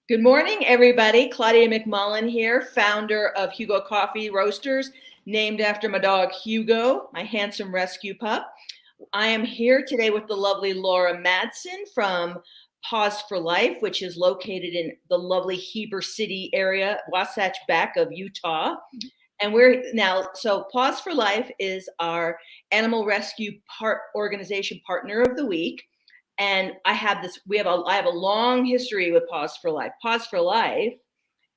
Good morning, everybody. Claudia McMullen here, founder of Hugo Coffee Roasters, named after my dog Hugo, my handsome rescue pup. I am here today with the lovely Laura Madsen from Paws for Life, which is located in the lovely Heber City area, Wasatch back of Utah. And so Paws for Life is our animal rescue organization partner of the week. And I have a long history with Paws for Life. Paws for Life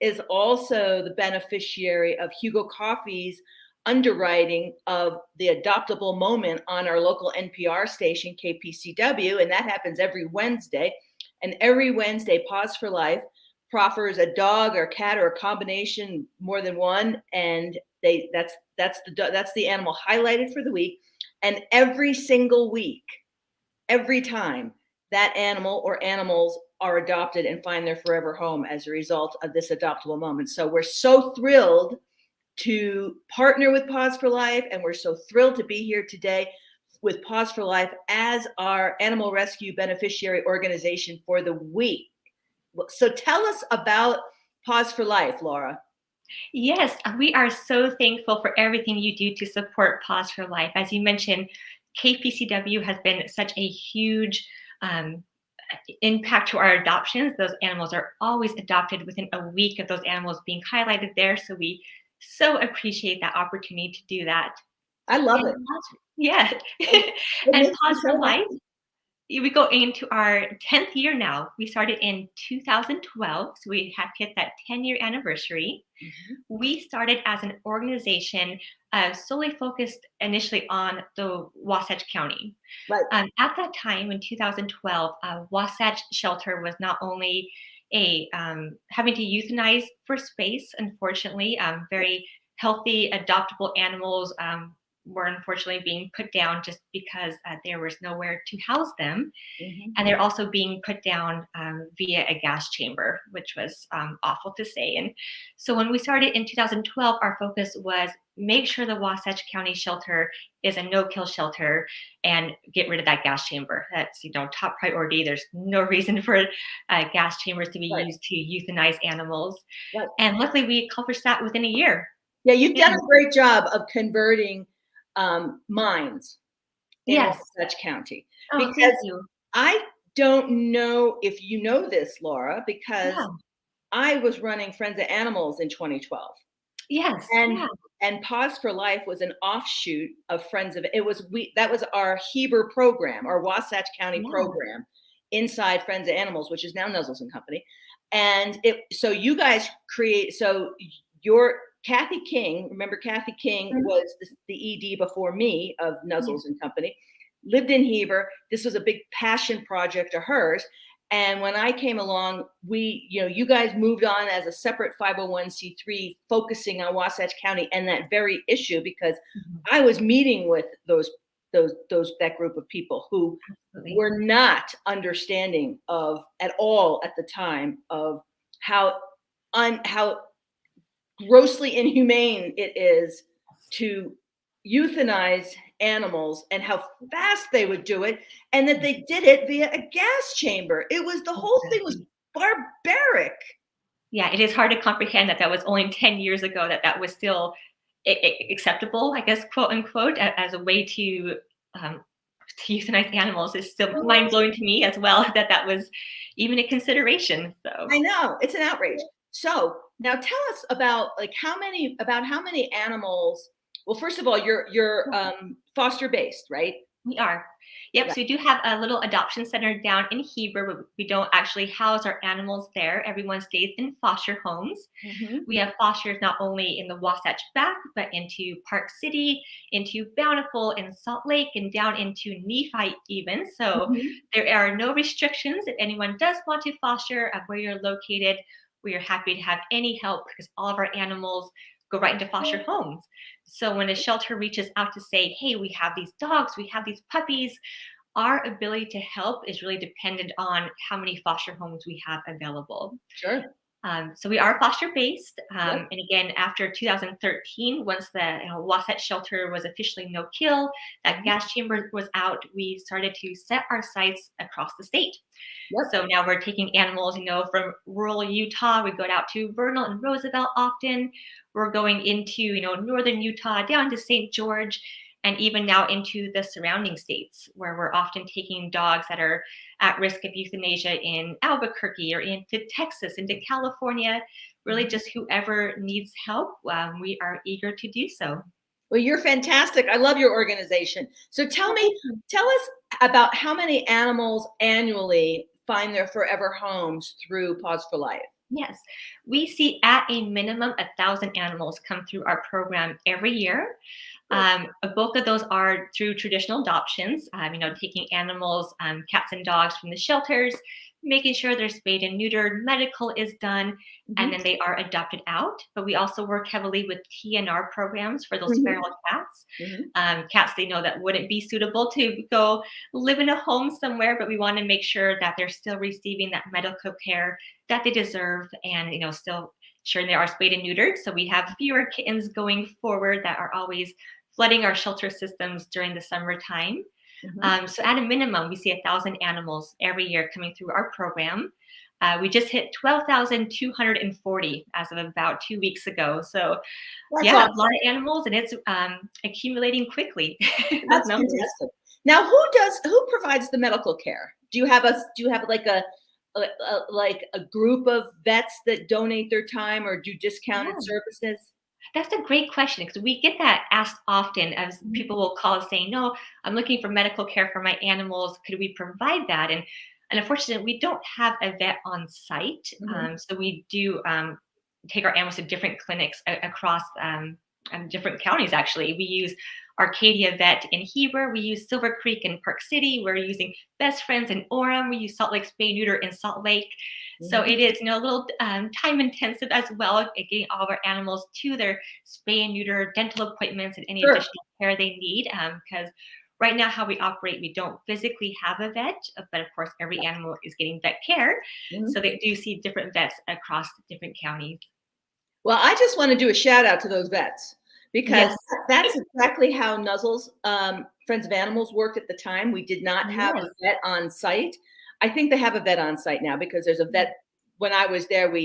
is also the beneficiary of Hugo Coffee's underwriting of the adoptable moment on our local NPR station, KPCW, and that happens every Wednesday. And every Wednesday, Paws for Life proffers a dog or a cat or a combination, more than one, and that's the animal highlighted for the week. And every single week, every time, that animal or animals are adopted and find their forever home as a result of this adoptable moment. So we're so thrilled to partner with Paws for Life, and we're so thrilled to be here today with Paws for Life as our animal rescue beneficiary organization for the week. So tell us about Paws for Life, Laura. Yes, we are so thankful for everything you do to support Paws for Life. As you mentioned, KPCW has been such a huge impact to our adoptions. Those animals are always adopted within a week of those animals being highlighted there. So we so appreciate that opportunity to do that. I love it. Yeah. And Paws for Life, we go into our 10th year now. We started in 2012, so we have hit that 10-year anniversary. Mm-hmm. We started as an organization solely focused initially on the Wasatch County. Right. At that time, in 2012, Wasatch Shelter was not only having to euthanize for space, unfortunately. Very healthy, adoptable animals were unfortunately being put down just because there was nowhere to house them. Mm-hmm. And they're also being put down via a gas chamber, which was awful to say. And so when we started in 2012, our focus was make sure the Wasatch County shelter is a no-kill shelter and get rid of that gas chamber. That's, top priority. There's no reason for gas chambers to be used to euthanize animals. Right. And luckily we accomplished that within a year. Yeah, you've done a great job of converting minds in Wasatch County. Oh, because thank you. I don't know if you know this, Laura, because I was running Friends of Animals in 2012. Yes. And Paws for Life was an offshoot of Friends of that was our Heber program, our Wasatch County program inside Friends of Animals, which is now Nuzzles and Company. And so you guys your Kathy King, remember Kathy King was the ED before me of Nuzzles and Company, lived in Heber. This was a big passion project of hers. And when I came along, you guys moved on as a separate 501c3 focusing on Wasatch County and that very issue, because I was meeting with that group of people who were not understanding of at all at the time of how grossly inhumane it is to euthanize animals and how fast they would do it, and that they did it via a gas chamber. The whole thing was barbaric. Yeah, it is hard to comprehend that was only 10 years ago that was still acceptable, I guess, quote unquote, as a way to euthanize animals. Is still mind-blowing to me as well that was even a consideration. So I know, it's an outrage. So now tell us about how many animals. Well, first of all, you're foster based, right? We are. Yep. So we do have a little adoption center down in Heber, but we don't actually house our animals there. Everyone stays in foster homes. Mm-hmm. We have fosters not only in the Wasatch Back, but into Park City, into Bountiful, and Salt Lake, and down into Nephi even. So there are no restrictions. If anyone does want to foster where you're located, we are happy to have any help, because all of our animals go right into foster homes. So when a shelter reaches out to say, hey, we have these dogs, we have these puppies, our ability to help is really dependent on how many foster homes we have available. Sure. So we are foster based. Yep. And again, after 2013, once the Wasatch shelter was officially no kill, that Mhm. gas chamber was out, we started to set our sights across the state. Yep. So now we're taking animals, from rural Utah. We go out to Vernal and Roosevelt often. We're going into, northern Utah, down to St. George, and even now into the surrounding states, where we're often taking dogs that are at risk of euthanasia in Albuquerque or into Texas, into California. Really, Mhm. just whoever needs help, we are eager to do so. Well, you're fantastic. I love your organization. So Oh, thank you. tell us about how many animals annually find their forever homes through Paws for Life. Yes, we see at a minimum 1,000 animals come through our program every year. Great. A bulk of those are through traditional adoptions, taking animals, cats and dogs from the shelters, making sure they're spayed and neutered, medical is done, and Mhm. then they are adopted out. But we also work heavily with TNR programs for those Mhm. feral cats. Mhm. Cats they know that wouldn't be suitable to go live in a home somewhere, but we want to make sure that they're still receiving that medical care that they deserve and, still sure they are spayed and neutered. So we have fewer kittens going forward that are always flooding our shelter systems during the summertime. Mhm. So at a minimum, we see 1,000 animals every year coming through our program. We just hit 12,240 as of about 2 weeks ago. So That's yeah, a lot awesome. of animals, and it's accumulating quickly. Those That's numbers. fantastic. Now, who provides the medical care? Do you have like like a group of vets that donate their time or do discounted Yeah. services? That's a great question because we get that asked often as Mhm. people will call us saying, "No, I'm looking for medical care for my animals. Could we provide that?" And unfortunately, we don't have a vet on site, Mhm. so we do take our animals to different clinics across different counties. Actually, we use Arcadia Vet in Heber. We use Silver Creek in Park City. We're using Best Friends in Orem. We use Salt Lake Spay Neuter in Salt Lake. So Mhm. it is, a little time intensive as well, getting all of our animals to their spay and neuter, dental appointments, and any Sure. additional care they need. Because right now, how we operate, we don't physically have a vet, but of course, every animal is getting vet care. So Mhm. they do see different vets across different counties. Well, I just want to do a shout out to those vets because Yes. that's exactly how Nuzzle's Friends of Animals worked at the time. We did not have Yes. a vet on site. I think they have a vet on site now because there's a vet. When I was there,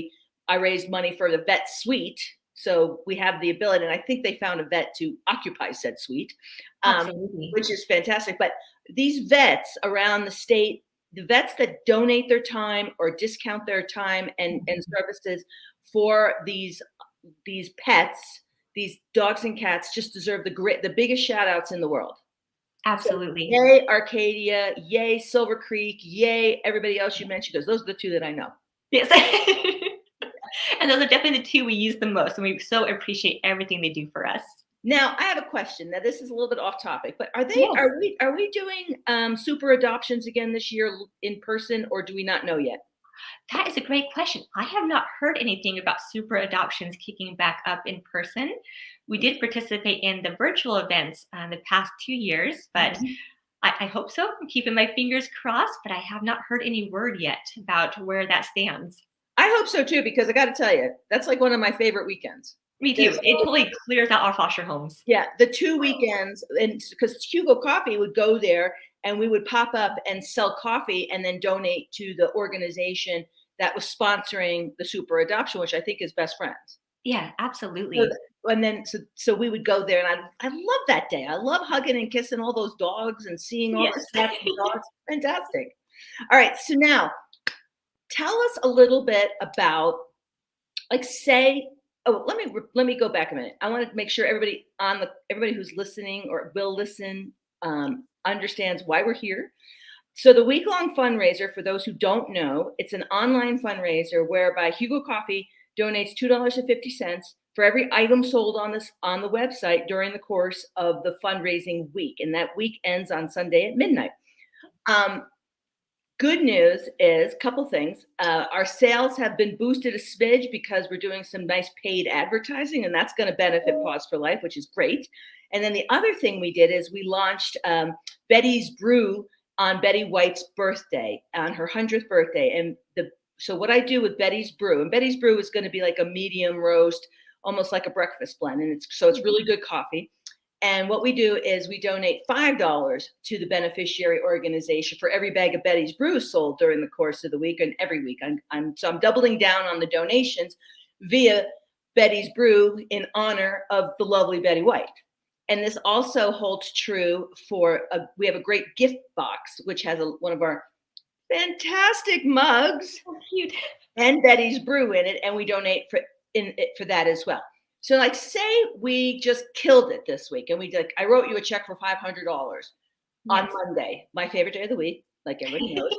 I raised money for the vet suite, so we have the ability. And I think they found a vet to occupy said suite, um, Absolutely. which is fantastic. But these vets around the state, the vets that donate their time or discount their time and Mhm. services for these pets, these dogs and cats just deserve the biggest shout outs in the world. So Absolutely. yay Arcadia, yay Silver Creek, yay everybody else you mentioned, because those are the two that I know. Yes. And those are definitely the two we use the most, and we so appreciate everything they do for us. Now I have a question. Now this is a little bit off topic, but Yes. are we doing super adoptions again this year in person, or do we not know yet? That is a great question. I have not heard anything about super adoptions kicking back up in person. We did participate in the virtual events the past 2 years, but Mhm. I hope so. I'm keeping my fingers crossed, but I have not heard any word yet about where that stands. I hope so too, because I got to tell you, that's like one of my favorite weekends. Me There's too. It totally clears out our foster homes. Yeah, the 2 weekends, and because Hugo Coffee would go there, and we would pop up and sell coffee and then donate to the organization that was sponsoring the super adoption, which I think is Best Friends. Yeah, So absolutely. th and then so we would go there, and I love that day. I love hugging and kissing all those dogs and seeing all the Yes. cats and dogs. Fantastic. All right, so now tell us a little bit about, like, say, oh, let me go back a minute. I want to make sure everybody who's listening or will listen understands why we're here. So the week-long fundraiser, for those who don't know, it's an online fundraiser whereby Hugo Coffee donates $2.50 for every item sold on the website during the course of the fundraising week, and that week ends on Sunday at midnight. Um, Good news is a couple things. Our sales have been boosted a smidge because we're doing some nice paid advertising, and that's going to benefit Paws for Life, which is great. And then the other thing we did is we launched Betty's Brew on Betty White's birthday, on her 100th birthday. And So what I do with Betty's Brew, and Betty's Brew is going to be like a medium roast, almost like a breakfast blend, and it's really good coffee. And what we do is we donate $5 to the beneficiary organization for every bag of Betty's Brew sold during the course of the week and every week. I'm doubling down on the donations via Betty's Brew in honor of the lovely Betty White. And this also holds true for we have a great gift box which has one of our fantastic mugs So cute. and Betty's Brew in it, and we donate for that as well. So, like, say we just killed it this week, and I wrote you a check for $500 on Yes. Monday, my favorite day of the week, like everybody knows.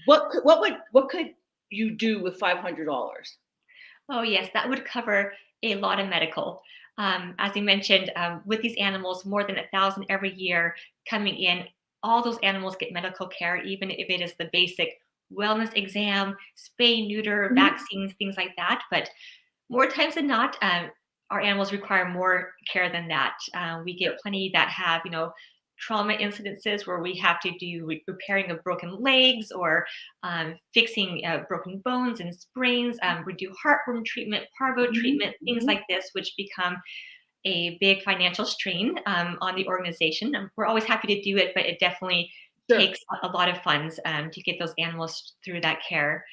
What could you do with $500? Oh, yes, that would cover a lot of medical. As you mentioned, with these animals, more than 1,000 every year coming in, all those animals get medical care, even if it is the basic wellness exam, spay, neuter, Mhm. vaccines, things like that. But more times than not, our animals require more care than that. We get plenty that have, trauma incidences where we have to do repairing of broken legs or fixing broken bones and sprains. We do heartworm treatment, parvo Mhm, treatment, things mhm. like this, which become a big financial strain on the organization. We're always happy to do it, but it definitely Sure. takes a lot of funds to get those animals through that care.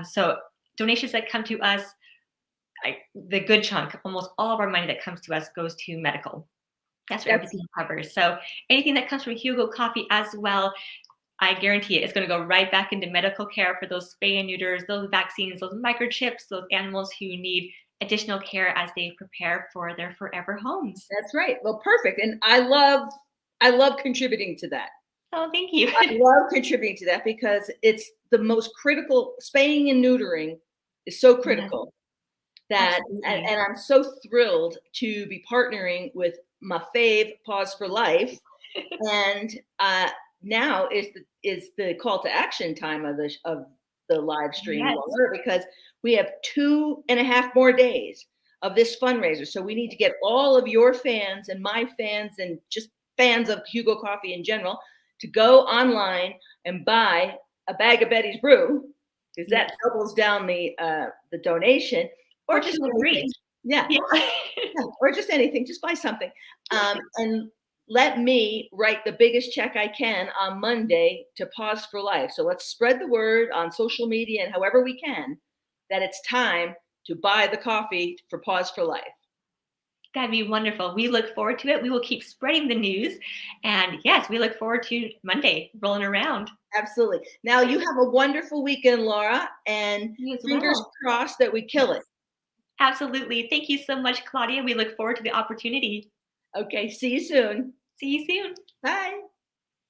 So donations that come to us, the good chunk, almost all of our money that comes to us goes to medical. That's where That's everything covers. So anything that comes from Hugo Coffee as well, I guarantee it's going to go right back into medical care for those spay and neuters, those vaccines, those microchips, those animals who need additional care as they prepare for their forever homes. that's right. Well, perfect. And I love contributing to that. Oh, thank you. I love contributing to that because it's the most critical. Spaying and neutering is so Yes, critical that, absolutely. and I'm so thrilled to be partnering with my fave, Paws for Life. And now is the call to action time of the live stream, Yes. Laura, because we have 2.5 more days of this fundraiser. So we need to get all of your fans and my fans and just fans of Hugo Coffee in general to go online and buy a bag of Betty's Brew because that Yes. doubles down the donation, or Or just 2 or 3. anything. Yeah, Yeah. yeah, or just anything, just buy something. And let me write the biggest check I can on Monday to Pause for Life. So let's spread the word on social media and however we can that it's time to buy the coffee for Pause for Life. That'd be wonderful. We look forward to it. We will keep spreading the news. And yes, we look forward to Monday rolling around. Absolutely. Now you have a wonderful weekend, Laura, and You as fingers well. crossed that we kill Yes, it. absolutely. Thank you so much, Claudia. We look forward to the opportunity. Okay, see you soon. See you soon. Bye.